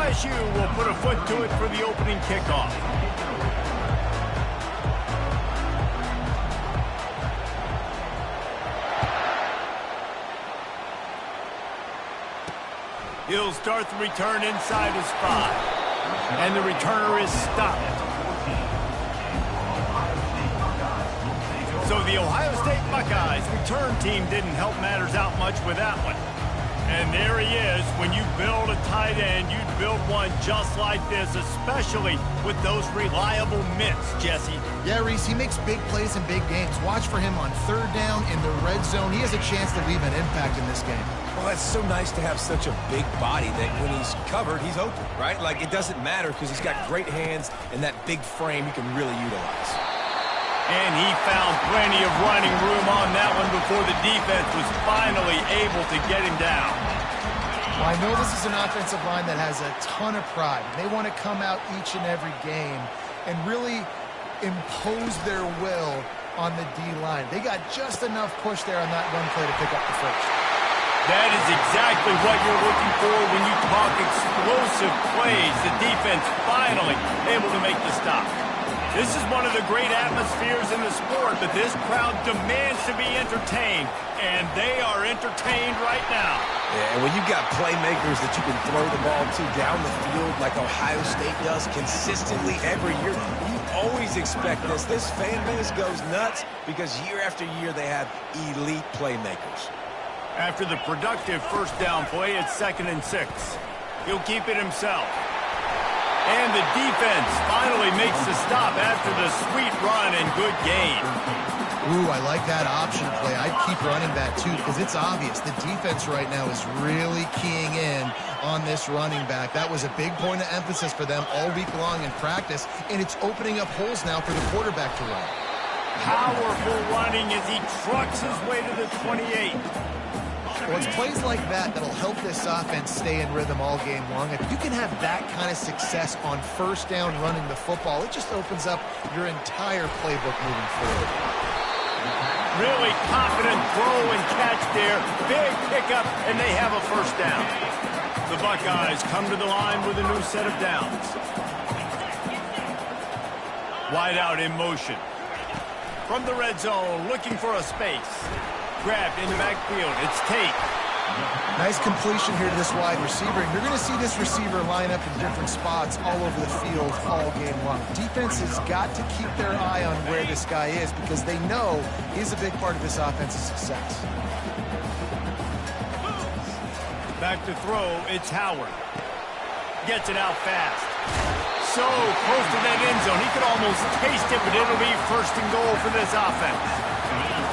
LSU will put a foot to it for the opening kickoff. He'll start the return inside his 5. And the returner is stopped. So the Ohio State Buckeyes return team didn't help matters out much with that one. And there he is. When you build a tight end, you'd build one just like this, especially with those reliable mitts, Jesse. Yeah, Reese, he makes big plays in big games. Watch for him on third down in the red zone. He has a chance to leave an impact in this game. Well, it's so nice to have such a big body that when he's covered, he's open, right? Like, it doesn't matter because he's got great hands and that big frame he can really utilize. And he found plenty of running room on that one before the defense was finally able to get him down. Well, I know this is an offensive line that has a ton of pride. They want to come out each and every game and really impose their will on the D-line. They got just enough push there on that run play to pick up the first. That is exactly what you're looking for when you talk explosive plays. The defense finally able to make the stop. This is one of the great atmospheres in the sport, but this crowd demands to be entertained, and they are entertained right now. Yeah, and when you've got playmakers that you can throw the ball to down the field like Ohio State does consistently every year, you always expect this. This fan base goes nuts because year after year they have elite playmakers. After the productive first down play, it's 2nd and 6. He'll keep it himself. And the defense finally makes the stop after the sweet run and good gain. Ooh, I like that option play. I'd keep running that too because it's obvious the defense right now is really keying in on this running back. That was a big point of emphasis for them all week long in practice, and it's opening up holes now for the quarterback to run. Powerful running as he trucks his way to the 28. Well, it's plays like that that'll help this offense stay in rhythm all game long. If you can have that kind of success on first down running the football, it just opens up your entire playbook moving forward. Really confident throw and catch there. Big pickup, and they have a first down. The Buckeyes come to the line with a new set of downs. Wide out in motion. From the red zone, looking for a space. Grabbed in the backfield. It's Tate. Nice completion here to this wide receiver. And you're going to see this receiver line up in different spots all over the field all game long. Defense has got to keep their eye on where this guy is because they know he's a big part of this offense's success. Back to throw. It's Howard. Gets it out fast. So close to that end zone. He could almost taste it, but it'll be 1st and goal for this offense.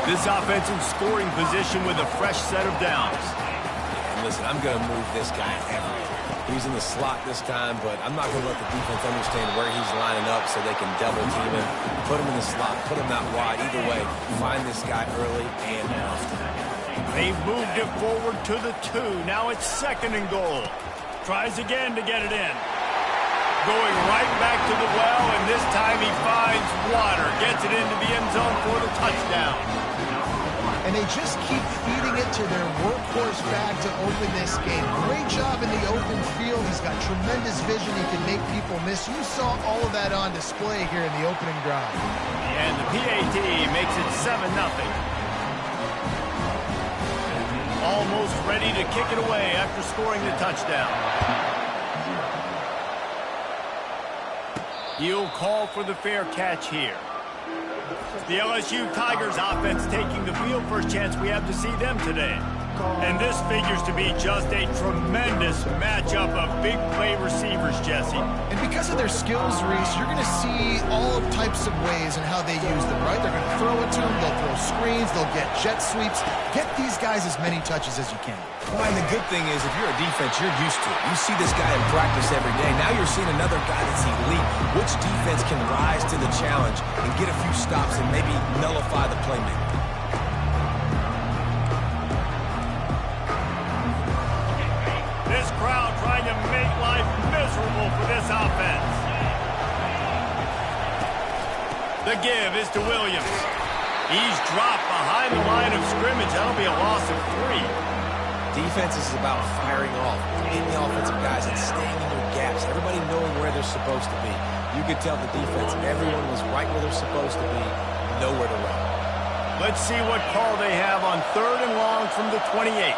This offense in scoring position with a fresh set of downs. And listen, I'm going to move this guy everywhere. He's in the slot this time, but I'm not going to let the defense understand where he's lining up so they can double team him, put him in the slot, put him out wide. Either way, find this guy early and often. They've moved it forward to the 2. Now it's 2nd and goal. Tries again to get it in. Going right back to the well, and this time he finds water. Gets it into the end zone for the touchdown. And they just keep feeding it to their workhorse back to open this game. Great job in the open field. He's got tremendous vision. He can make people miss. You saw all of that on display here in the opening drive. And the PAT makes it 7-0. Almost ready to kick it away after scoring the touchdown. He'll call for the fair catch here. The LSU Tigers offense taking the field. First chance we have to see them today. And this figures to be just a tremendous matchup of big play receivers, Jesse. And because of their skills, Reese, you're going to see all types of ways and how they use them, right? They're going to throw it to them, they'll throw screens, they'll get jet sweeps. Get these guys as many touches as you can. Well, and the good thing is, if you're a defense, you're used to it. You see this guy in practice every day. Now you're seeing another guy that's elite. Which defense can rise to the challenge and get a few stops and maybe nullify the playmaker? This crowd trying to make life miserable for this offense. The give is to Williams. He's dropped behind the line of scrimmage. That'll be a loss of 3. Defense is about firing off, hitting the offensive guys and staying in your gap. gaps, everybody knowing where they're supposed to be. You could tell the defense, everyone was right where they're supposed to be, nowhere to run. Let's see what call they have on 3rd and long from the 28.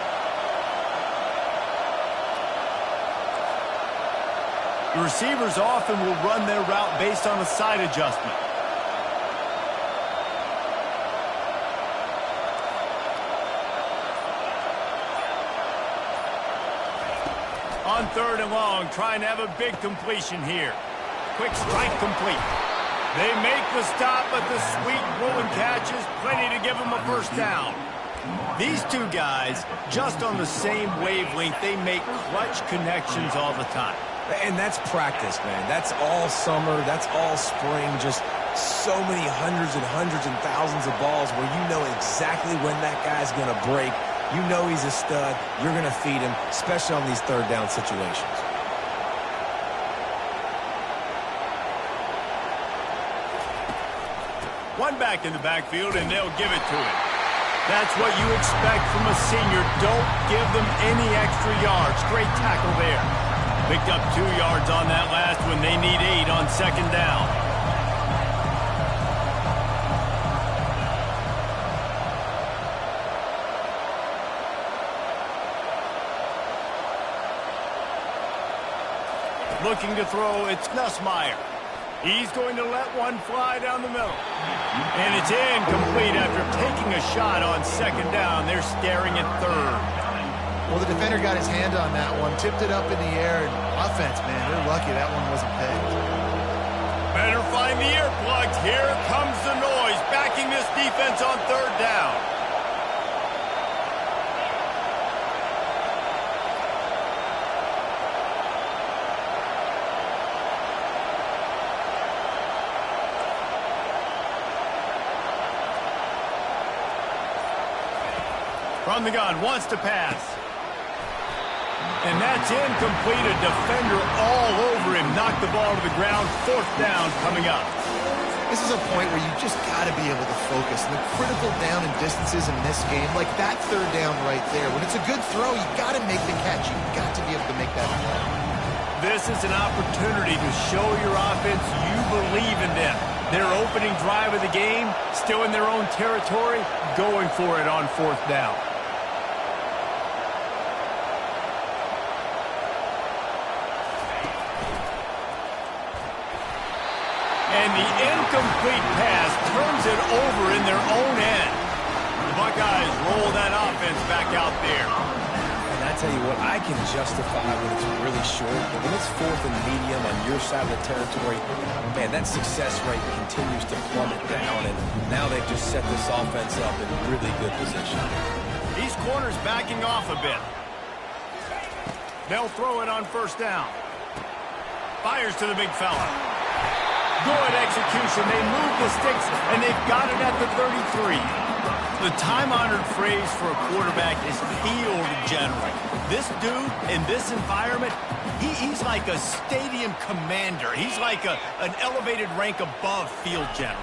The receivers often will run their route based on a side adjustment. On 3rd and long, trying to have a big completion here. Quick strike complete. They make the stop, but the sweet rolling catch is plenty to give them a first down. These two guys, just on the same wavelength, they make clutch connections all the time. And that's practice, man. That's all summer. That's all spring. Just so many hundreds and thousands of balls where you know exactly when that guy's going to break. You know he's a stud. You're going to feed him, especially on these 3rd down situations. One back in the backfield, and they'll give it to him. That's what you expect from a senior. Don't give them any extra yards. Great tackle there. Picked up 2 yards on that last one. They need 8 on 2nd down. Looking to throw, it's Nussmeier. He's going to let one fly down the middle. And it's incomplete after taking a shot on 2nd down. They're staring at 3rd. Well, the defender got his hand on that one, tipped it up in the air, and offense, man, they're lucky that one wasn't picked. Better find the earplugs. Here comes the noise, backing this defense on 3rd down. From the gun, wants to pass. And that's incomplete. A defender all over him. Knocked the ball to the ground. 4th down coming up. This is a point where you just got to be able to focus. And the critical down and distances in this game, like that 3rd down right there, when it's a good throw, you got to make the catch. You got to be able to make that play. This is an opportunity to show your offense you believe in them. Their opening drive of the game, still in their own territory, going for it on 4th down. And the incomplete pass turns it over in their own end. The Buckeyes roll that offense back out there. And I tell you what, I can justify when it's really short, but when it's 4th and medium on your side of the territory, man, that success rate continues to plummet down, and now they've just set this offense up in really good position. These corners backing off a bit. They'll throw it on 1st down. Fires to the big fella. Good execution. They move the sticks, and they've got it at the 33. The time-honored phrase for a quarterback is field general. This dude, in this environment, he's like a stadium commander. He's like an elevated rank above field general.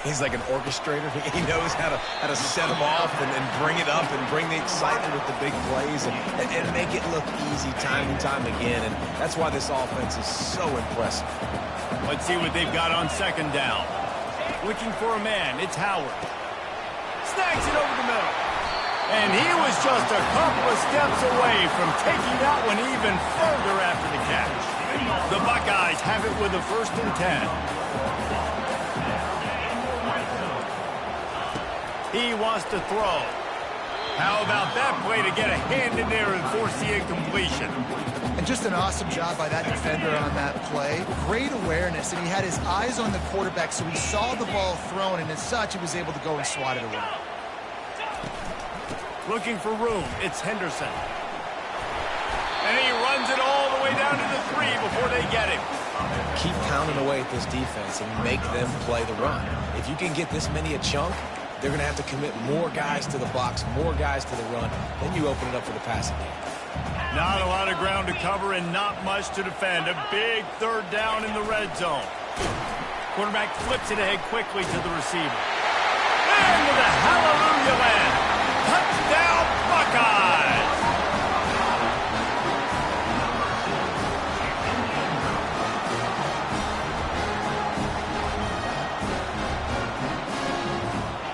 He's like an orchestrator. He knows how to set them off and bring it up and bring the excitement with the big plays and make it look easy time and time again. And that's why this offense is so impressive. Let's see what they've got on 2nd down. Looking for a man. It's Howard. Snags it over the middle. And he was just a couple of steps away from taking that one even further after the catch. The Buckeyes have it with a 1st and 10. He wants to throw. How about that play to get a hand in there and force the incompletion? And just an awesome job by that defender on that play. Great awareness, and he had his eyes on the quarterback, so he saw the ball thrown, and as such, he was able to go and swat it away. Looking for room. It's Henderson. And he runs it all the way down to the 3 before they get him. Keep pounding away at this defense and make them play the run. If you can get this many a chunk, they're going to have to commit more guys to the box, more guys to the run. Then you open it up for the passing game. Not a lot of ground to cover and not much to defend. A big 3rd down in the red zone. Quarterback flips it ahead quickly to the receiver. Into the hallelujah land. Touchdown, Buckeyes!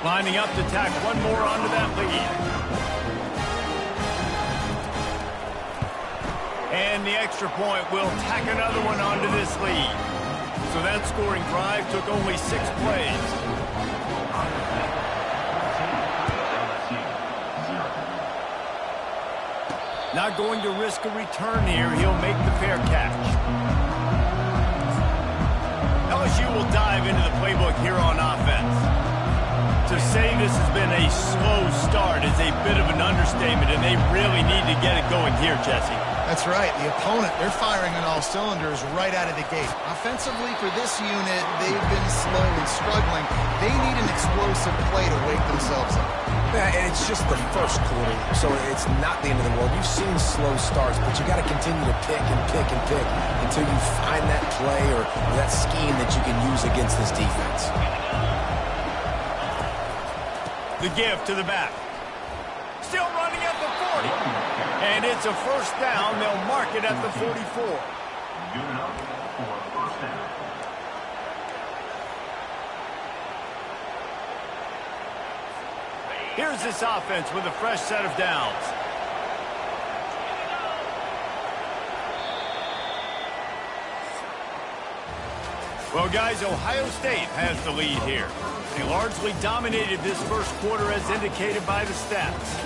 Lining up to tack one more onto that lead. And the extra point will tack another one onto this lead. So that scoring drive took only 6 plays. Not going to risk a return here. He'll make the fair catch. LSU will dive into the playbook here on offense. To say this has been a slow start is a bit of an understatement, and they really need to get it going here, Jesse. That's right. The opponent, they're firing on all cylinders right out of the gate. Offensively, for this unit, they've been slow and struggling. They need an explosive play to wake themselves up. Yeah, and it's just the first quarter, so it's not the end of the world. You've seen slow starts, but you got to continue to pick and pick and pick until you find that play or that scheme that you can use against this defense. The give to the back. Still running at the 40. And it's a first down. They'll mark it at the 44. Here's this offense with a fresh set of downs. Well, guys, Ohio State has the lead here. They largely dominated this first quarter as indicated by the stats.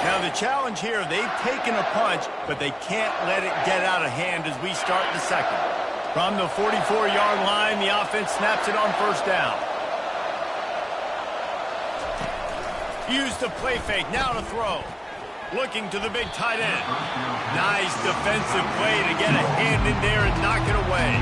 Now the challenge here, they've taken a punch, but they can't let it get out of hand as we start the second. From the 44-yard line, the offense snaps it on first down. Use the play fake, now to throw. Looking to the big tight end. Nice defensive play to get a hand in there and knock it away.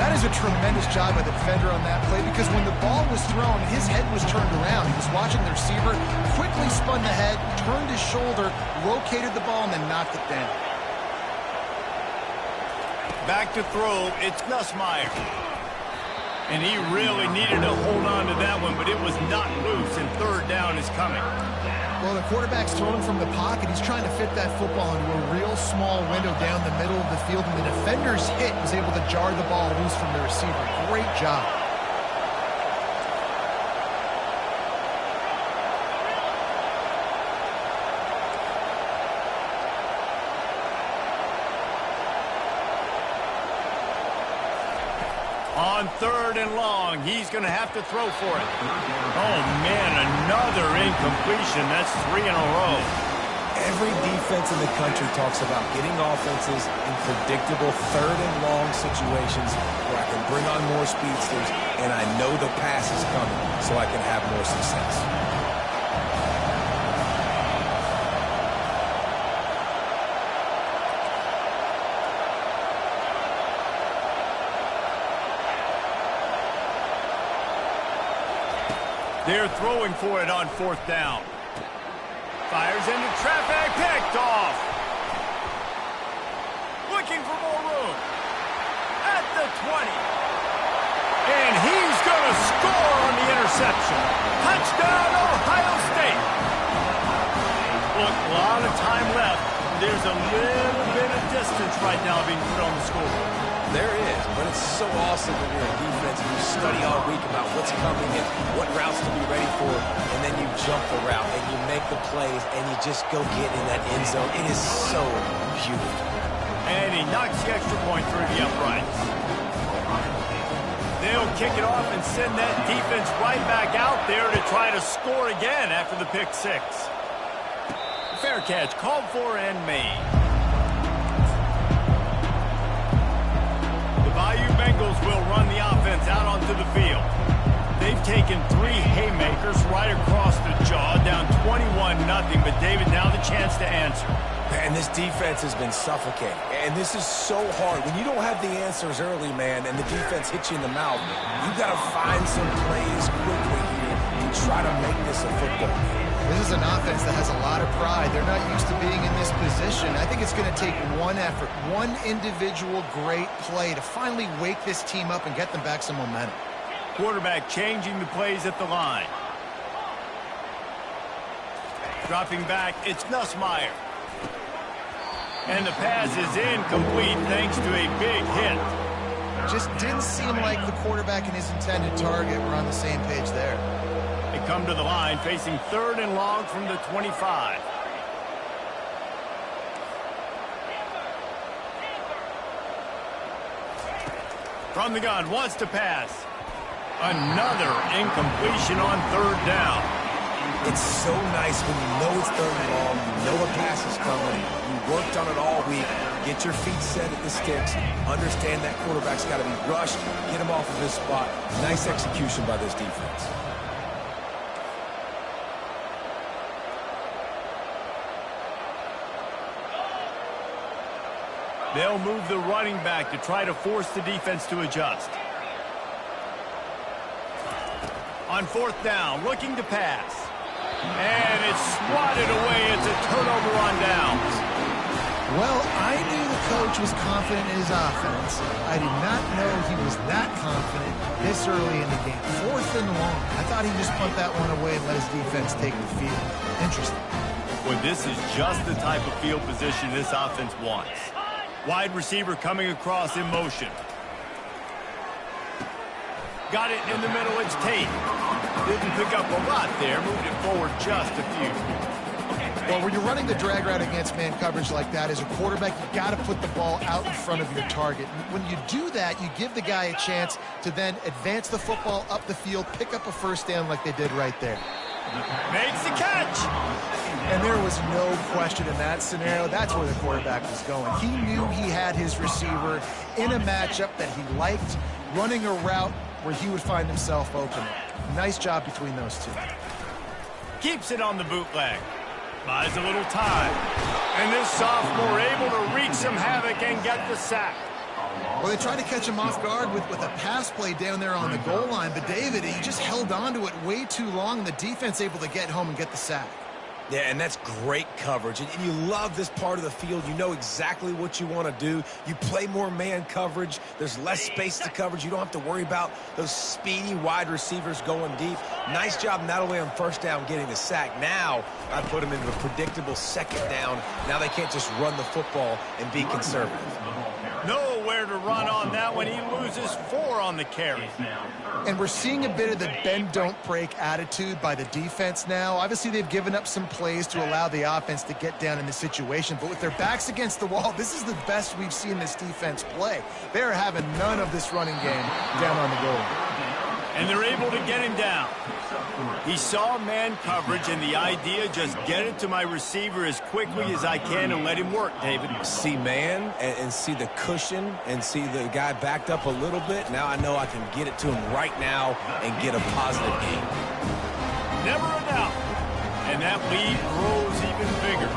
That is a tremendous job by the defender on that play, because when the ball was thrown, his head was turned around. He was watching the receiver, quickly spun the head, turned his shoulder, located the ball, and then knocked it down. Back to throw, it's Nussmeier. And he really needed to hold on to that one, but it was not loose, and third down is coming. Well, the quarterback's throwing from the pocket. He's trying to fit that football into a real small window down the middle of the field, and the defender's hit was able to jar the ball loose from the receiver. Great job. On third and long, he's going to have to throw for it. Oh, man, another incompletion. That's 3 in a row. Every defense in the country talks about getting offenses in predictable third and long situations where I can bring on more speedsters and I know the pass is coming so I can have more success. They're throwing for it on fourth down. Fires into traffic, picked off. Looking for more room. At the 20. And he's going to score on the interception. Touchdown, Ohio State. Look, a lot of time left. There's a little bit of distance right now being put on the scoreboard. There is, but it's so awesome when you're a defense and you study all week about what's coming and what routes to be ready for, and then you jump the route and you make the plays and you just go get in that end zone. It is so beautiful. And he knocks the extra point through the uprights. They'll kick it off and send that defense right back out there to try to score again after the pick six. Fair catch called for and made. Bayou Bengals will run the offense out onto the field. They've taken 3 haymakers right across the jaw, down 21-0, but David, now the chance to answer. And this defense has been suffocating. And this is so hard. When you don't have the answers early, man, and the defense hits you in the mouth, you've got to find some plays quickly here and try to make this a football game. This is an offense that has a lot of pride. They're not used to being in this position. I think it's going to take one effort, one individual great play to finally wake this team up and get them back some momentum. Quarterback changing the plays at the line. Dropping back, it's Nussmeier. And the pass is incomplete thanks to a big hit. Just didn't seem like the quarterback and his intended target were on the same page there. They come to the line facing 3rd and long from the 25. From the gun, wants to pass. Another incompletion on 3rd down. It's so nice when you know it's 3rd and long, you know a pass is coming, you worked on it all week, get your feet set at the sticks, understand that quarterback's got to be rushed, get him off of his spot. Nice execution by this defense. They'll move the running back to try to force the defense to adjust. On 4th down, looking to pass. And it's swatted away. It's a turnover on downs. Well, I knew the coach was confident in his offense. I did not know he was that confident this early in the game. 4th and long. I thought he'd just punt that one away and let his defense take the field. Interesting. Well, this is just the type of field position this offense wants. Wide receiver coming across in motion. Got it in the middle, it's Tate. Didn't pick up a lot there, moved it forward just a few. Well, when you're running the drag route against man coverage like that, as a quarterback, you got to put the ball out in front of your target. When you do that, you give the guy a chance to then advance the football up the field, pick up a 1st down like they did right there. Makes the catch! And there was no question in that scenario. That's where the quarterback was going. He knew he had his receiver in a matchup that he liked, running a route where he would find himself open. Nice job between those two. Keeps it on the bootleg. Buys a little time. And this sophomore able to wreak some havoc and get the sack. Well, they tried to catch him off guard with a pass play down there on the goal line, but David, he just held on to it way too long, and the defense able to get home and get the sack. Yeah, and that's great coverage. And you love this part of the field. You know exactly what you want to do. You play more man coverage. There's less space to coverage. You don't have to worry about those speedy wide receivers going deep. Nice job not only on 1st down getting the sack. Now I put them into a predictable 2nd down. Now they can't just run the football and be conservative. Nowhere to run on that one. He loses 4 on the carry. And we're seeing a bit of the bend, don't break attitude by the defense now. Obviously, they've given up some plays to allow the offense to get down in the situation. But with their backs against the wall, this is the best we've seen this defense play. They're having none of this running game down on the goal line. And they're able to get him down. He saw man coverage, and the idea, just get it to my receiver as quickly as I can and let him work, David. See man and see the cushion and see the guy backed up a little bit. Now I know I can get it to him right now and get a positive gain. Never a doubt. And that lead grows even bigger.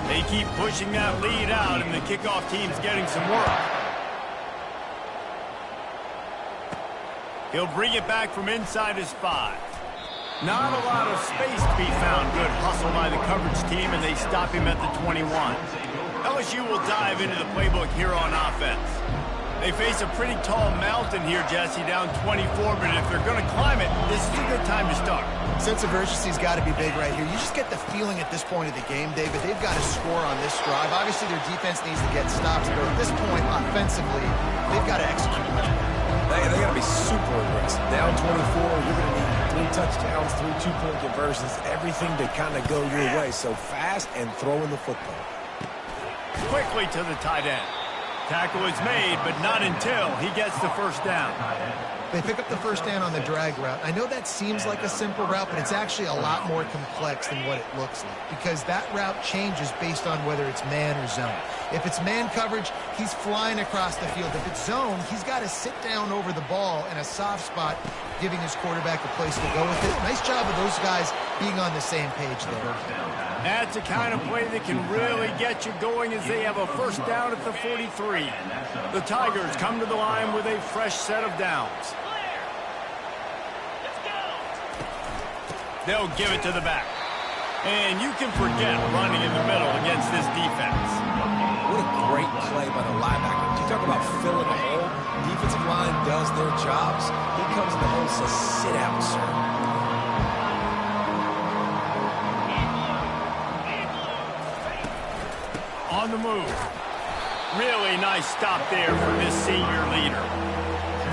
They keep pushing that lead out, and the kickoff team's getting some work. He'll bring it back from inside his 5. Not a lot of space to be found. Good hustle by the coverage team, and they stop him at the 21. LSU will dive into the playbook here on offense. They face a pretty tall mountain here, Jesse, down 24, but if they're going to climb it, this is a good time to start. Sense of urgency's got to be big right here. You just get the feeling at this point of the game, David, they've got to score on this drive. Obviously, their defense needs to get stops, but at this point, offensively, they've got to execute much better. They got to be super aggressive. Down 24, you're going to need 3 touchdowns, 3 two-point conversions, everything to kind of go your way. So fast and throwing the football. Quickly to the tight end. Tackle is made, but not until he gets the 1st down. They pick up the 1st down on the drag route. I know that seems like a simple route, but it's actually a lot more complex than what it looks like, because that route changes based on whether it's man or zone. If it's man coverage, he's flying across the field. If it's zone, he's got to sit down over the ball in a soft spot, giving his quarterback a place to go with it. Nice job of those guys being on the same page there. That's the kind of play that can really get you going as they have a 1st down at the 43. The Tigers come to the line with a fresh set of downs. They'll give it to the back. And you can forget running in the middle against this defense. What a great play by the linebacker. You talk about filling the hole. Defensive line does their jobs. He comes in the hole and says, sit out, sir. the move. Really nice stop there from this senior leader.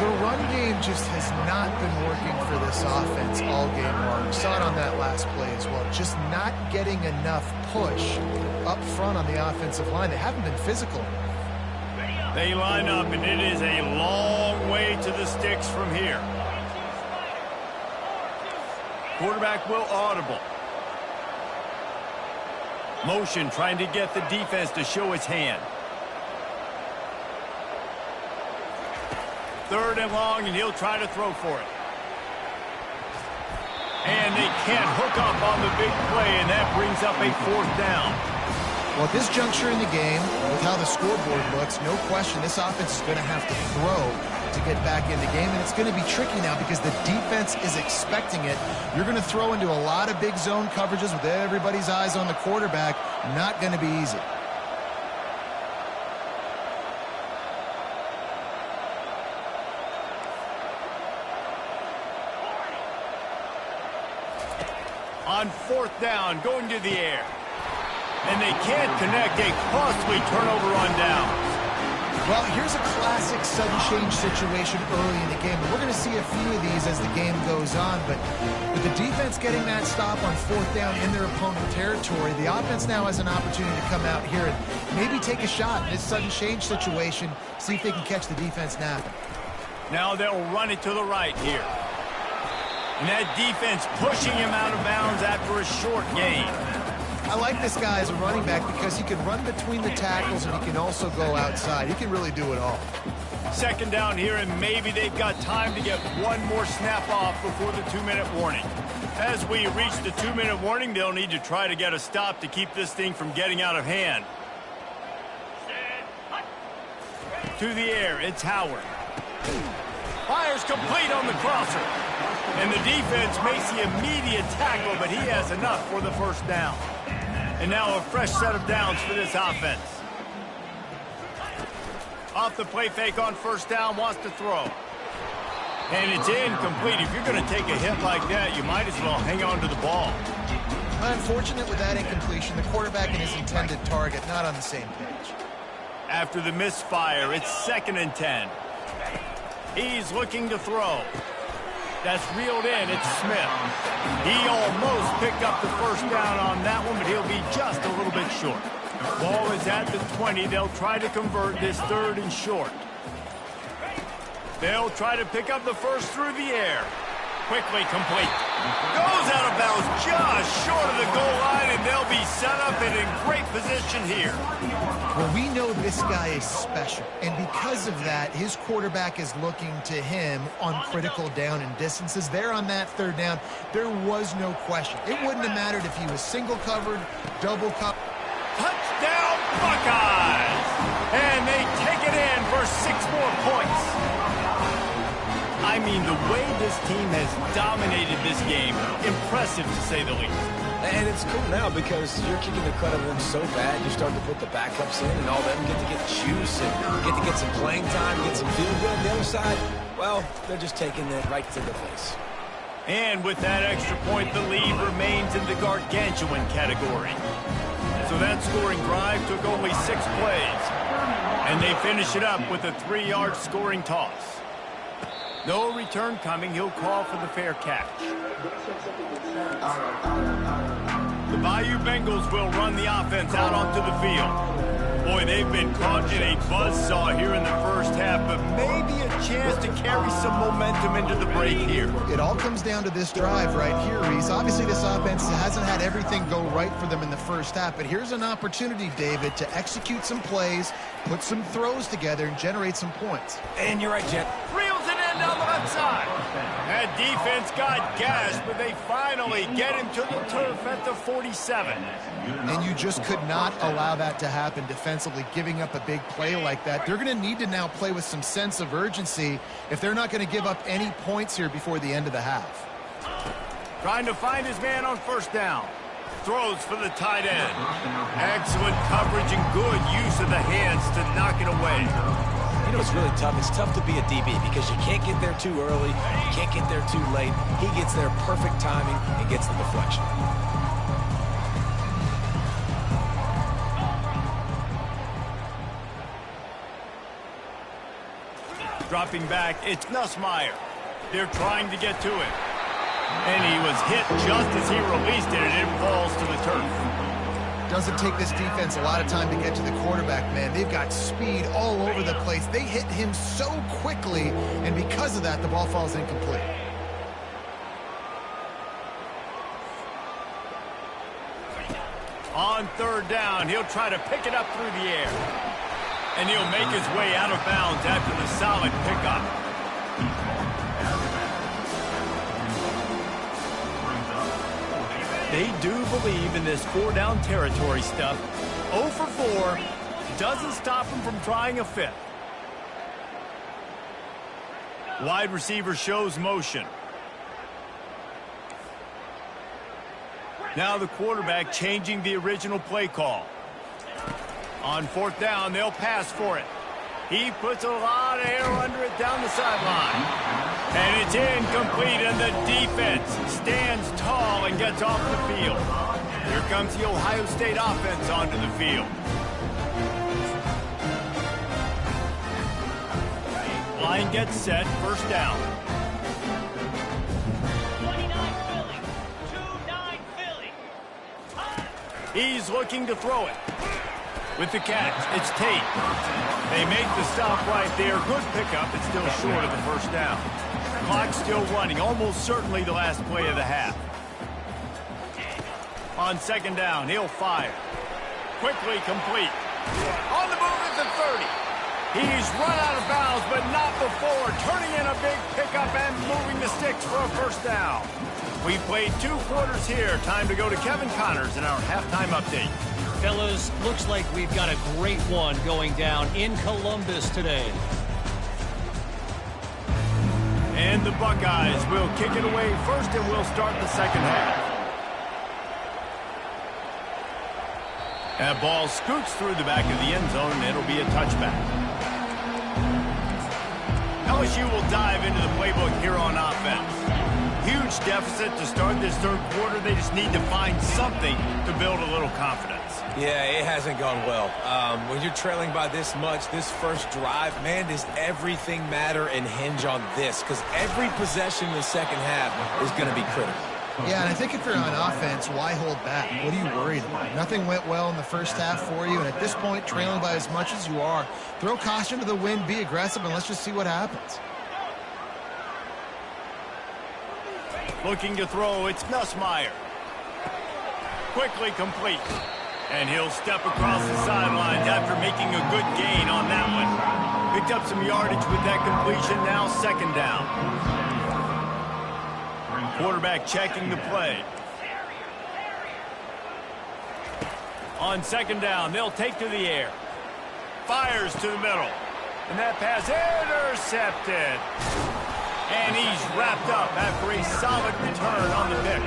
The run game just has not been working for this offense all game long. We saw it on that last play as well. Just not getting enough push up front on the offensive line. They haven't been physical. They line up, and it is a long way to the sticks from here. Quarterback will audible. Motion trying to get the defense to show its hand. 3rd and long, and he'll try to throw for it. And they can't hook up on the big play, and that brings up a 4th down. Well, at this juncture in the game, with how the scoreboard looks, no question this offense is going to have to throw to get back in the game, and it's going to be tricky now because the defense is expecting it. You're going to throw into a lot of big zone coverages with everybody's eyes on the quarterback. Not going to be easy. On 4th down, going to the air. And they can't connect, a costly turnover on downs. Well, here's a classic sudden change situation early in the game. We're going to see a few of these as the game goes on, but with the defense getting that stop on 4th down in their opponent territory, the offense now has an opportunity to come out here and maybe take a shot in this sudden change situation, see if they can catch the defense napping. Now they'll run it to the right here. And that defense pushing him out of bounds after a short gain. I like this guy as a running back because he can run between the tackles and he can also go outside. He can really do it all. 2nd down here, and maybe they've got time to get one more snap off before the 2-minute warning. As we reach the 2-minute warning, they'll need to try to get a stop to keep this thing from getting out of hand. To the air, it's Howard. Fires complete on the crosser. And the defense makes the immediate tackle, but he has enough for the 1st down. And now a fresh set of downs for this offense. Off the play fake on 1st down, wants to throw. And it's incomplete. If you're going to take a hit like that, you might as well hang on to the ball. Unfortunate with that incompletion, the quarterback and his intended target not on the same page. After the misfire, it's 2nd and 10. He's looking to throw. That's reeled in. It's Smith. He almost picked up the 1st down on that one, but he'll be just a little bit short. Ball is at the 20. They'll try to convert this 3rd and short. They'll try to pick up the 1st through the air. Quickly complete. Goes out of bounds just short of the goal line, and they'll be set up and in great position here. Well, we know this guy is special, and because of that, his quarterback is looking to him on critical down and distances. There on that 3rd down, there was no question. It wouldn't have mattered if he was single covered, double covered. Touchdown Buckeyes! And they take it in for 6 more points. I mean, the way this team has dominated this game, impressive to say the least. And it's cool now because you're kicking the crud out of them so bad, you're starting to put the backups in, and all of them get to get juice and get to get some playing time, get some feel good on the other side. Well, they're just taking it right to the face. And with that extra point, the lead remains in the gargantuan category. So that scoring drive took only 6 plays. And they finish it up with a 3-yard scoring toss. No return coming. He'll call for the fair catch. The Bayou Bengals will run the offense out onto the field. Boy, they've been caught in a buzzsaw here in the 1st half, but maybe a chance to carry some momentum into the break here. It all comes down to this drive right here, Reese. Obviously, this offense hasn't had everything go right for them in the 1st half, but here's an opportunity, David, to execute some plays, put some throws together, and generate some points. And you're right, Jet. Reels it in down the left side. That defense got gashed, but they finally get him to the turf at the 47. And you just could not allow that to happen defensively, giving up a big play like that. They're going to need to now play with some sense of urgency if they're not going to give up any points here before the end of the half. Trying to find his man on 1st down. Throws for the tight end. Excellent coverage and good use of the hands to knock it away. You know, it's really tough. It's tough to be a DB because you can't get there too early. You can't get there too late. He gets there perfect timing and gets the deflection. Dropping back, it's Nussmeier. They're trying to get to it. And he was hit just as he released it, and it falls to the turf. Doesn't take this defense a lot of time to get to the quarterback, man. They've got speed all over the place. They hit him so quickly, and because of that, the ball falls incomplete. On third down, he'll try to pick it up through the air. And he'll make his way out of bounds after the solid pickup. They do believe in this four-down territory stuff. 0 for 4 doesn't stop him from trying a fifth. Wide receiver shows motion. Now the quarterback changing the original play call. On fourth down, they'll pass for it. He puts a lot of air under it down the sideline. And it's incomplete, and the defense stands tall and gets off the field. Here comes the Ohio State offense onto the field. Line gets set, first down. 29 Philly, 2-9 Philly. He's looking to throw it. With the catch, it's Tate. They make the stop right there. Good pickup. It's still short of the first down. Clock still running. Almost certainly the last play of the half. On second down, he'll fire. Quickly complete. On the move at the 30. He's run out of bounds, but not before. Turning in a big pickup and moving the sticks for a first down. We played 2 quarters here. Time to go to Kevin Connors in our halftime update. Fellas, looks like we've got a great one going down in Columbus today. And the Buckeyes will kick it away first, and we'll start the second half. That ball scoots through the back of the end zone, and it'll be a touchback. LSU will dive into the playbook here on offense. Huge deficit to start this third quarter. They just need to find something to build a little confidence. Yeah, it hasn't gone well. When you're trailing by this much, this first drive, man, does everything matter and hinge on this? Because every possession in the second half is going to be critical. Yeah, and I think if you're on offense, why hold back? What are you worried about? Nothing went well in the first half for you, and at this point, trailing by as much as you are, throw caution to the wind, be aggressive, and let's just see what happens. Looking to throw, it's Nussmeier. Quickly complete. And he'll step across the sidelines after making a good gain on that one. Picked up some yardage with that completion, now second down. Quarterback checking the play. On second down, they'll take to the air. Fires to the middle. And that pass intercepted. And he's wrapped up after a solid return on the pick.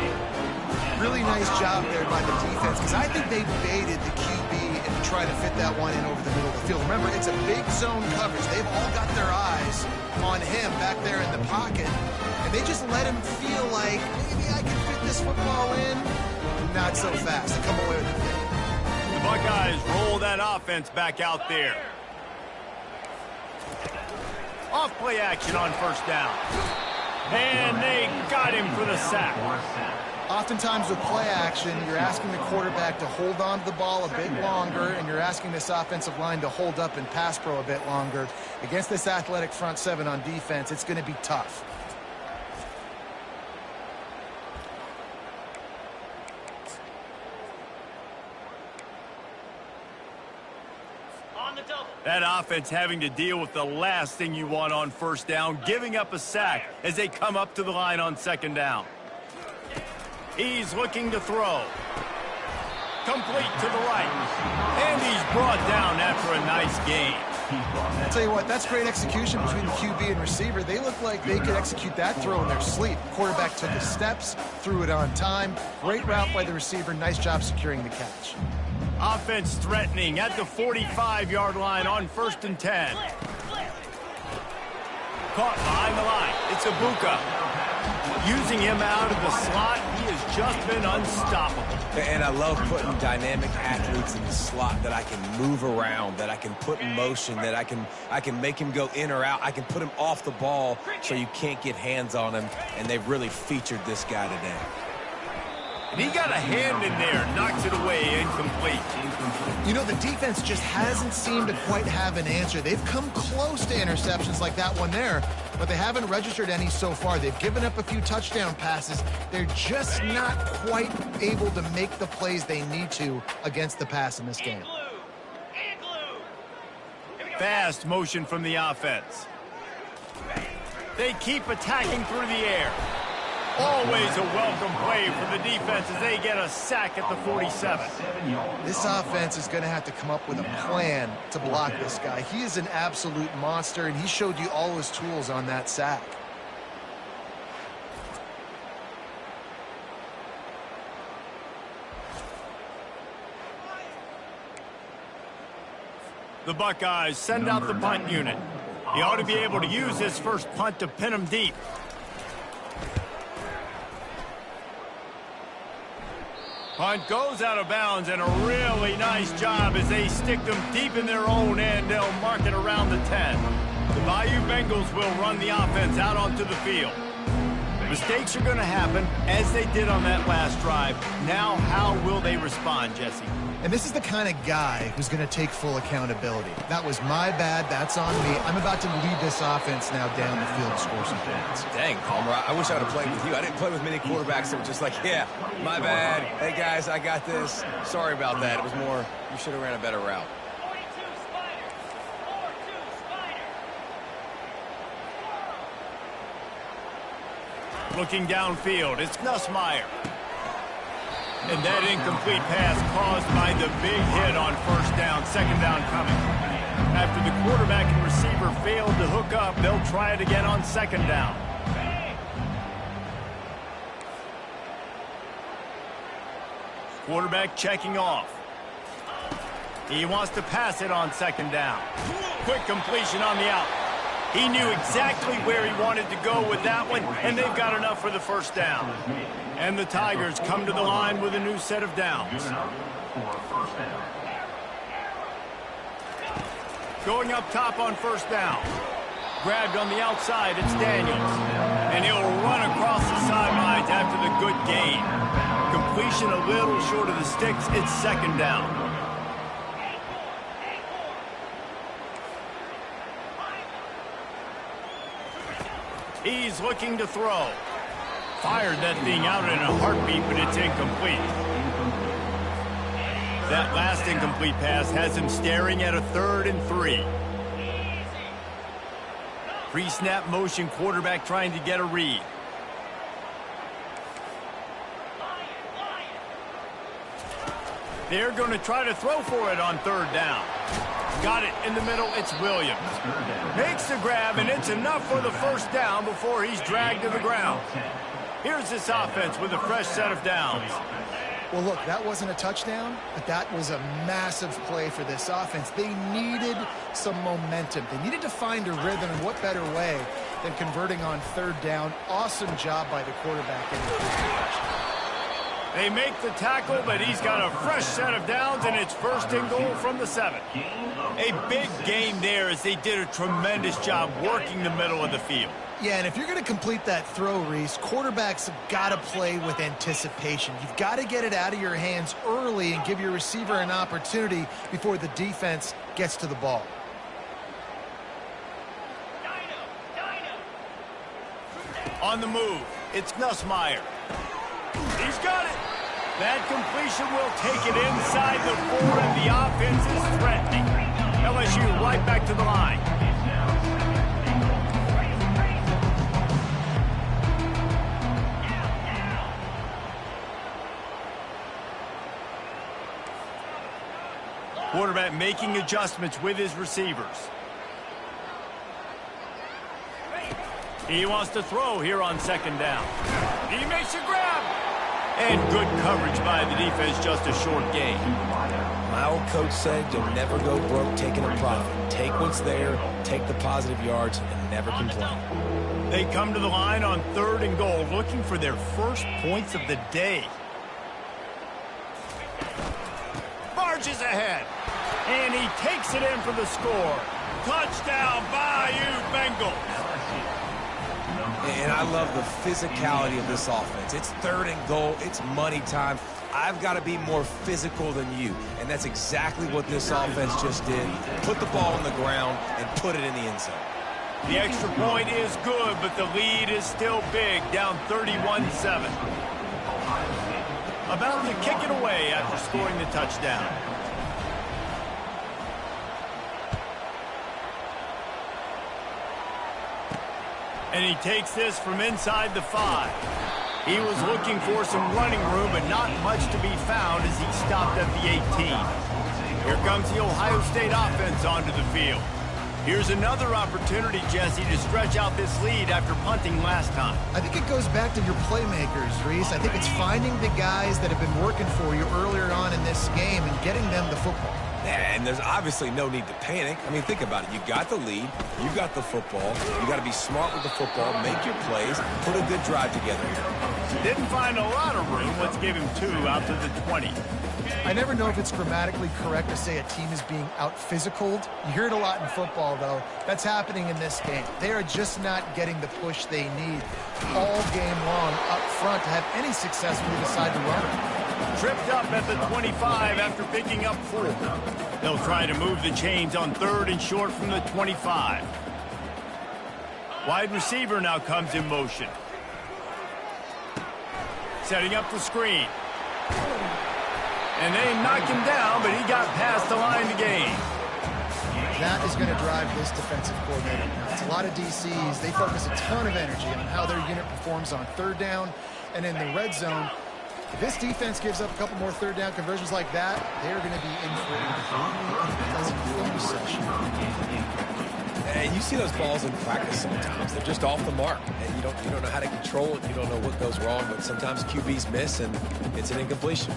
Really nice job there by the defense, because I think they baited the QB and tried to fit that one in over the middle of the field. Remember, it's a big zone coverage. They've all got their eyes on him back there in the pocket, and they just let him feel like, maybe I can fit this football in. Not so fast. They come away with the pick. The Buckeyes roll that offense back out there. Off play action on first down. And they got him for the sack. Oftentimes with play action, you're asking the quarterback to hold on to the ball a bit longer, and you're asking this offensive line to hold up and pass pro a bit longer. Against this athletic front seven on defense, it's going to be tough. That offense having to deal with the last thing you want on first down, giving up a sack as they come up to the line on second down. He's looking to throw. Complete to the right. And he's brought down after a nice gain. I'll tell you what, that's great execution between the QB and receiver. They look like they could execute that throw in their sleep. Quarterback took his steps, threw it on time. Great route by the receiver. Nice job securing the catch. Offense threatening at the 45-yard line on 1st and 10. Caught behind the line. It's Ibuka. Using him out of the slot, he has just been unstoppable. And I love putting dynamic athletes in the slot that I can move around, that I can put in motion, that I can make him go in or out. I can put him off the ball so you can't get hands on him, and they've really featured this guy today. And he got a hand in there, knocks it away, incomplete. You know, the defense just hasn't seemed to quite have an answer. They've come close to interceptions like that one there, but they haven't registered any so far. They've given up a few touchdown passes. They're just not quite able to make the plays they need to against the pass in this game. Fast motion from the offense. They keep attacking through the air. Always a welcome play for the defense as they get a sack at the 47. This offense is going to have to come up with a plan to block this guy. He is an absolute monster, and he showed you all his tools on that sack. The Buckeyes send out the punt unit. He ought to be able to use this first punt to pin him deep. Punt goes out of bounds, and a really nice job as they stick them deep in their own end. They'll mark it around the 10. The Bayou Bengals will run the offense out onto the field. Mistakes are going to happen, as they did on that last drive. Now, how will they respond, Jesse? And this is the kind of guy who's going to take full accountability. That was my bad. That's on me. I'm about to lead this offense now down the field to score some points. Dang, Palmer, I wish I would have played with you. I didn't play with many quarterbacks that were just like, yeah, my bad. Hey, guys, I got this. Sorry about that. It was more, you should have ran a better route. 42 Spiders. 4-2 Spiders. Looking downfield, it's Nussmeier. And that incomplete pass caused by the big hit on first down, second down coming. After the quarterback and receiver failed to hook up, they'll try it again on second down. Quarterback checking off. He wants to pass it on second down. Quick completion on the out. He knew exactly where he wanted to go with that one, and they've got enough for the first down. And the Tigers come to the line with a new set of downs. Going up top on first down. Grabbed on the outside, it's Daniels. And he'll run across the sidelines after the good gain. Completion a little short of the sticks, it's second down. He's looking to throw. Fired that thing out in a heartbeat, but it's incomplete. That last incomplete pass has him staring at a 3rd and 3. Pre-snap motion, quarterback trying to get a read. They're going to try to throw for it on 3rd down. Got it in the middle, it's Williams. Makes the grab, and it's enough for the first down before he's dragged to the ground. Here's this offense with a fresh set of downs. Well, look, that wasn't a touchdown, but that was a massive play for this offense. They needed some momentum. They needed to find a rhythm, and what better way than converting on 3rd down. Awesome job by the quarterback in the first possession. They make the tackle, but he's got a fresh set of downs, and it's 1st and goal from the 7. A big game there as they did a tremendous job working the middle of the field. Yeah, and if you're going to complete that throw, Reese, quarterbacks have got to play with anticipation. You've got to get it out of your hands early and give your receiver an opportunity before the defense gets to the ball. On the move, it's Nussmeier. He's got it. That completion will take it inside the 4, and the offense is threatening. LSU right back to the line. Quarterback making adjustments with his receivers. He wants to throw here on second down. He makes a grab. And good coverage by the defense, just a short gain. My old coach said you'll never go broke taking a profit. Take what's there, take the positive yards, and never complain. They come to the line on 3rd and goal, looking for their first points of the day. ahead. And he takes it in for the score. Touchdown, Bayou Bengals. And I love the physicality of this offense. It's 3rd and goal. It's money time. I've got to be more physical than you. And that's exactly what this offense just did. Put the ball on the ground and put it in the end zone. The extra point is good, but the lead is still big, down 31-7. About to kick it away after scoring the touchdown. And he takes this from inside the 5. He was looking for some running room, but not much to be found as he stopped at the 18. Here comes the Ohio State offense onto the field. Here's another opportunity, Jesse, to stretch out this lead after punting last time. I think it goes back to your playmakers, Reese. I think it's finding the guys that have been working for you earlier on in this game and getting them the football. And there's obviously no need to panic. I mean, think about it. You got the lead. You got the football. You got to be smart with the football, make your plays, put a good drive together here. Didn't find a lot of room. Let's give him 2 out to the 20. I never know if it's grammatically correct to say a team is being out-physicaled. You hear it a lot in football, though. That's happening in this game. They are just not getting the push they need all game long up front to have any success when they decide to run it. Tripped up at the 25 after picking up 4. They'll try to move the chains on 3rd and short from the 25. Wide receiver now comes in motion. Setting up the screen. And they knocked him down, but he got past the line to gain. That is going to drive this defensive coordinator nuts. A lot of DCs, they focus a ton of energy on how their unit performs on 3rd down and in the red zone. If this defense gives up a couple more 3rd down conversions like that, they're going to be in for a unpleasant film session. And you see those balls in practice sometimes. They're just off the mark. And you don't know how to control it. You don't know what goes wrong. But sometimes QBs miss, and it's an incompletion.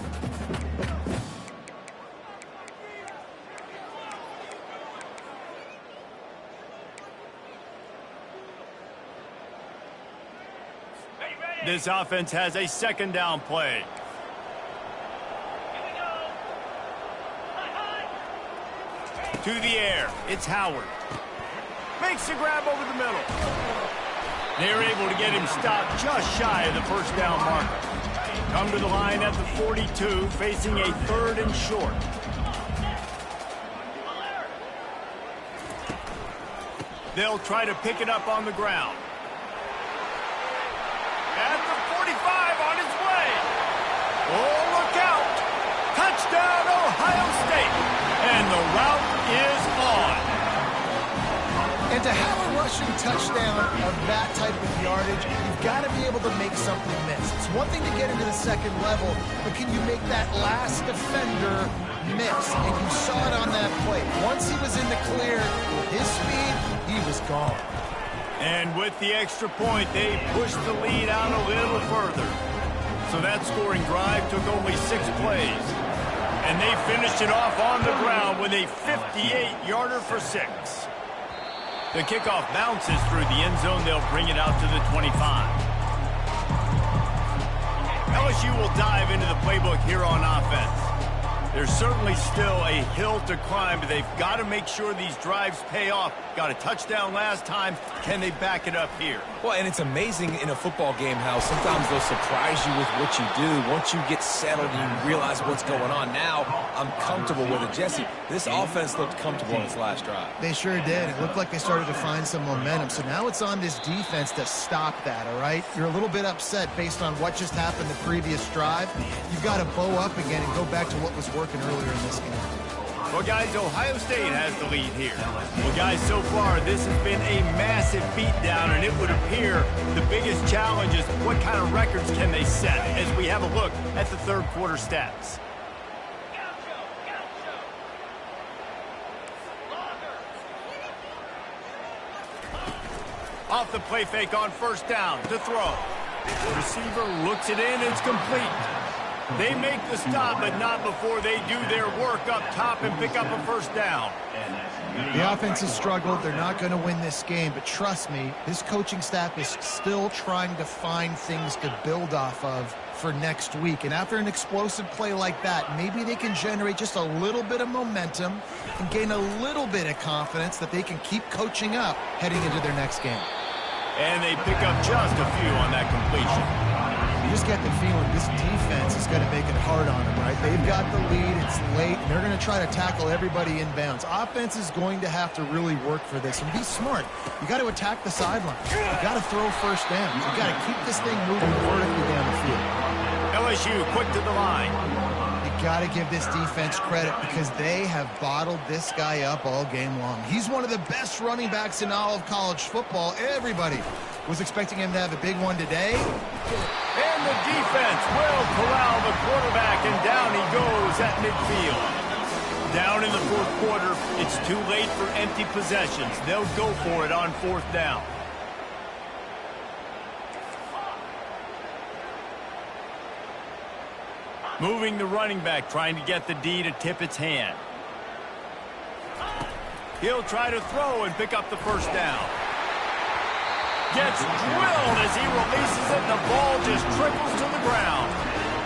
This offense has a 2nd down play. To the air. It's Howard. Makes the grab over the middle. They're able to get him stopped just shy of the 1st down marker. Come to the line at the 42, facing a 3rd and short. They'll try to pick it up on the ground. At the 45 on his way. Oh, look out. Touchdown, Ohio State. And the route is on. And to have a rushing touchdown of that type of yardage, you've got to be able to make something miss. It's one thing to get into the 2nd level, but can you make that last defender miss? And you saw it on that play. Once he was in the clear, with his speed, he was gone. And with the extra point, they pushed the lead out a little further. So that scoring drive took only 6 plays. And they finished it off on the ground with a 58-yarder for 6. The kickoff bounces through the end zone. They'll bring it out to the 25. LSU will dive into the playbook here on offense. There's certainly still a hill to climb, but they've got to make sure these drives pay off. Got a touchdown last time. Can they back it up here? Well, and it's amazing in a football game how sometimes they'll surprise you with what you do. Once you get settled and you realize what's going on, now I'm comfortable with it. Jesse, this offense looked comfortable on its last drive. They sure did. It looked like they started to find some momentum. So now it's on this defense to stop that, all right? You're a little bit upset based on what just happened the previous drive. You've got to bow up again and go back to what was working earlier in this game. Well, guys, Ohio State has the lead here. Well, guys, so far, this has been a massive beatdown, and it would appear the biggest challenge is what kind of records can they set as we have a look at the 3rd quarter stats. Off the play fake on 1st down to throw. The receiver looks it in, it's complete. They make the stop, but not before they do their work up top and pick up a 1st down. The offense has struggled. They're not going to win this game, but trust me, this coaching staff is still trying to find things to build off of for next week. And after an explosive play like that, maybe they can generate just a little bit of momentum and gain a little bit of confidence that they can keep coaching up heading into their next game. And they pick up just a few on that completion. You just get the feeling this defense is going to make it hard on them, right? They've got the lead, it's late, and they're going to try to tackle everybody inbounds. Offense is going to have to really work for this and be smart. You got to attack the sideline. You got to throw first down. You got to keep this thing moving vertically down the field. LSU quick to the line. You got to give this defense credit because they have bottled this guy up all game long. He's one of the best running backs in all of college football. Everybody was expecting him to have a big one today. And the defense will corral the quarterback, and down he goes at midfield. Down in the fourth quarter, it's too late for empty possessions. They'll go for it on fourth down. Moving the running back, trying to get the D to tip its hand. He'll try to throw and pick up the first down. Gets drilled as he releases it, and the ball just trickles to the ground.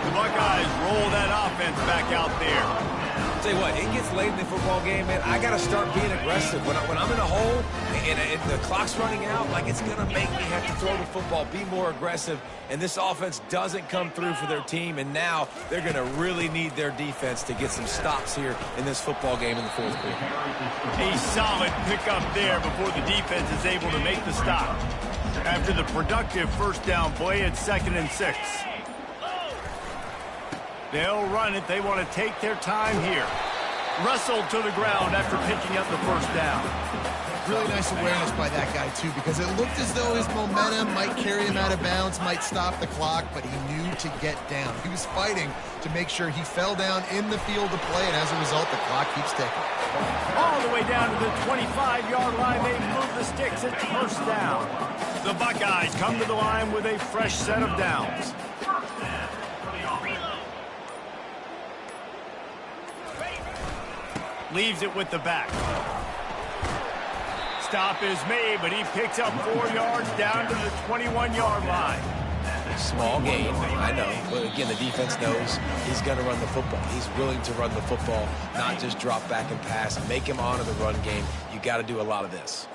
The Buckeyes roll that offense back out there. I'll tell you what, it gets late in the football game, man. I got to start being aggressive. When I'm in a hole and the clock's running out, like, it's going to make me have to throw the football, be more aggressive. And this offense doesn't come through for their team, and now they're going to really need their defense to get some stops here in this football game in the fourth quarter. A solid pickup there before the defense is able to make the stop. After the productive first down play, it's 2nd and 6. They'll run it. They want to take their time here. Wrestled to the ground after picking up the first down. Really nice awareness by that guy, too, because it looked as though his momentum might carry him out of bounds, might stop the clock, but he knew to get down. He was fighting to make sure he fell down in the field to play, and as a result, the clock keeps ticking. All the way down to the 25-yard line. They move the sticks at first down. The Buckeyes come to the line with a fresh set of downs. Leaves it with the back. Stop is made, but he picks up 4 yards down to the 21-yard line. Small gain, I know. But again, the defense knows he's going to run the football. He's willing to run the football, not just drop back and pass. Make him honor the run game. You got to do a lot of this.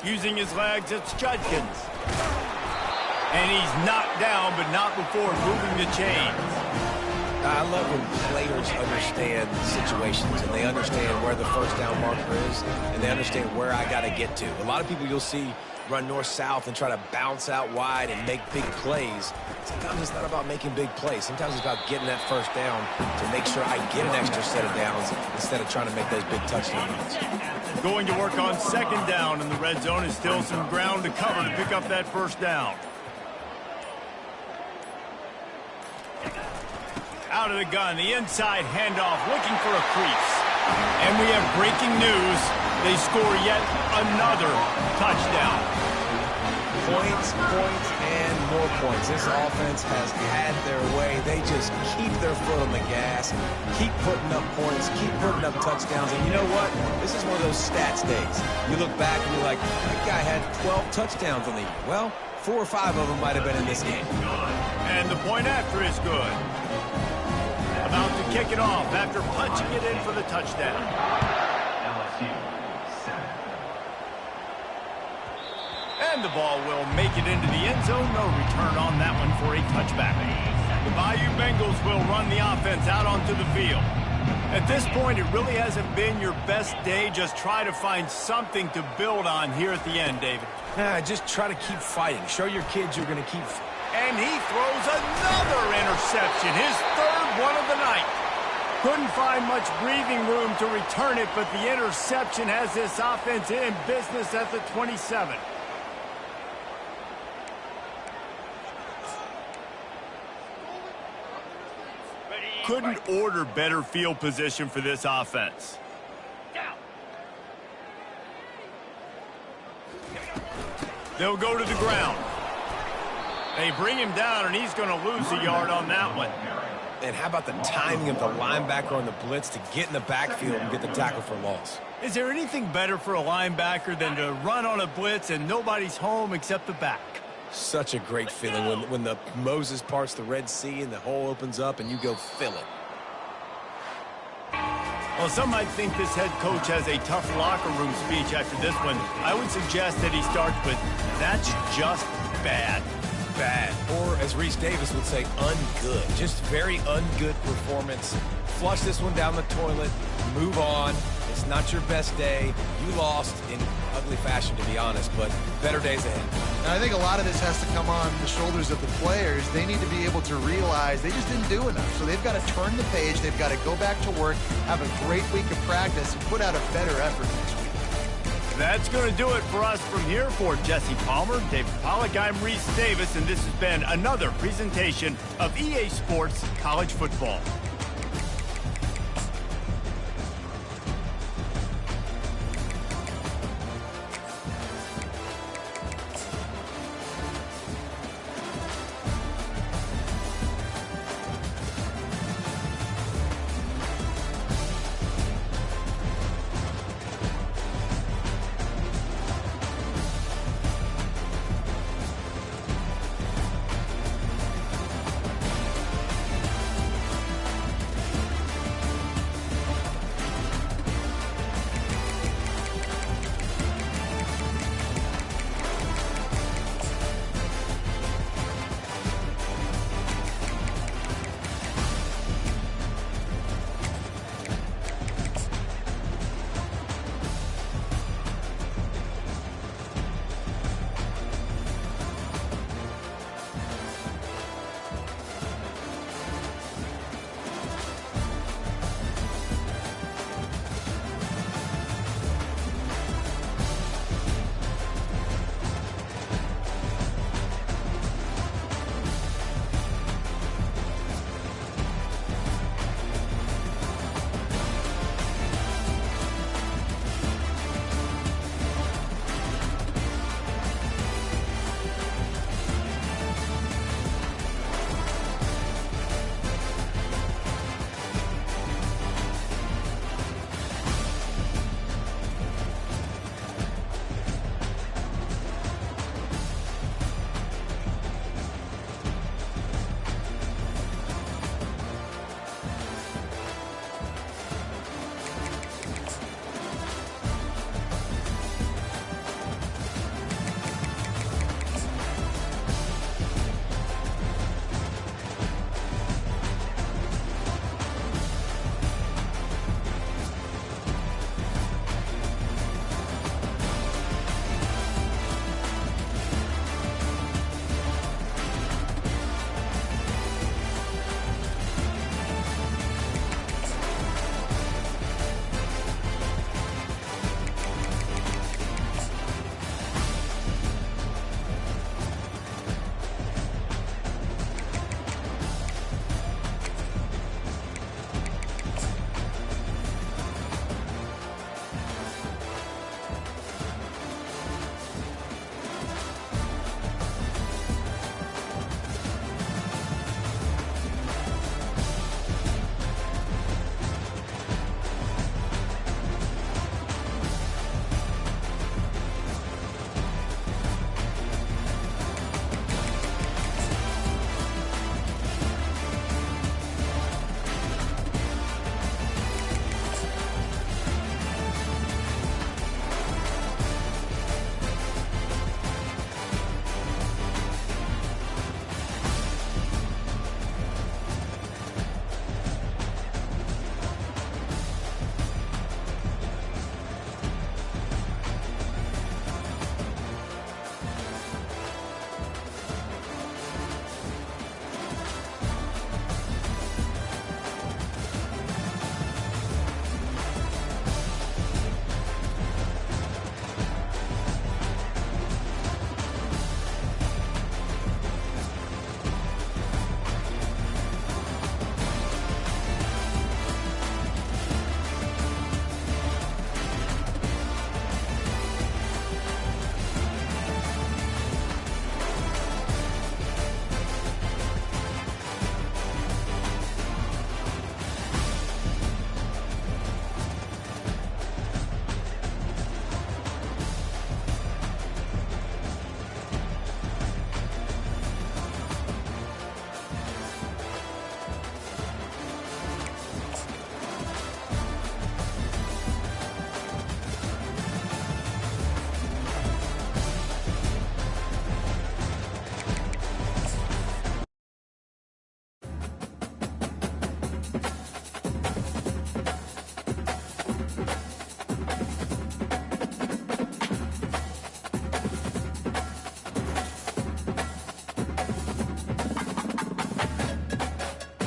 Using his legs, it's Judkins. And he's knocked down, but not before moving the chains. I love when players understand situations and they understand where the first down marker is and they understand where I got to get to. A lot of people you'll see run north-south and try to bounce out wide and make big plays. Sometimes it's not about making big plays. Sometimes it's about getting that first down to make sure I get an extra set of downs instead of trying to make those big touchdown runs. Going to work on 2nd down, and the red zone is still some ground to cover to pick up that first down. Out of the gun, the inside handoff, looking for a crease. And we have breaking news. They score yet another touchdown. Points, and more points. This offense has had their way. They just keep their foot on the gas, keep putting up points, keep putting up touchdowns. And you know what? This is one of those stats days. You look back and you're like, that guy had 12 touchdowns on the year. Well, 4 or 5 of them might have been in this game. And the point after is good. About to kick it off after punching it in for the touchdown. And the ball will make it into the end zone. No return on that one for a touchback. The Bayou Bengals will run the offense out onto the field. At this point, it really hasn't been your best day. Just try to find something to build on here at the end, David. Just try to keep fighting. Show your kids you're going to keep fighting. And he throws another interception, his 3rd one of the night. Couldn't find much breathing room to return it, but the interception has this offense in business at the 27. Couldn't order better field position for this offense. They'll go to the ground. They bring him down, and he's going to lose a yard on that one. And how about the timing of the linebacker on the blitz to get in the backfield and get the tackle for loss? Is there anything better for a linebacker than to run on a blitz and nobody's home except the back? Such a great feeling when the Moses parts the Red Sea and the hole opens up and you go fill it. Well, some might think this head coach has a tough locker room speech after this one. I would suggest that he starts with, "That's just bad." Bad. Or, as Reese Davis would say, ungood. Just very ungood performance. Flush this one down the toilet. Move on. It's not your best day. You lost in ugly fashion, to be honest, but better days ahead. And I think a lot of this has to come on the shoulders of the players. They need to be able to realize they just didn't do enough. So they've got to turn the page. They've got to go back to work, have a great week of practice, and put out a better effort next week. That's going to do it for us from here. For Jesse Palmer, David Pollack, I'm Reese Davis, and this has been another presentation of EA Sports College Football.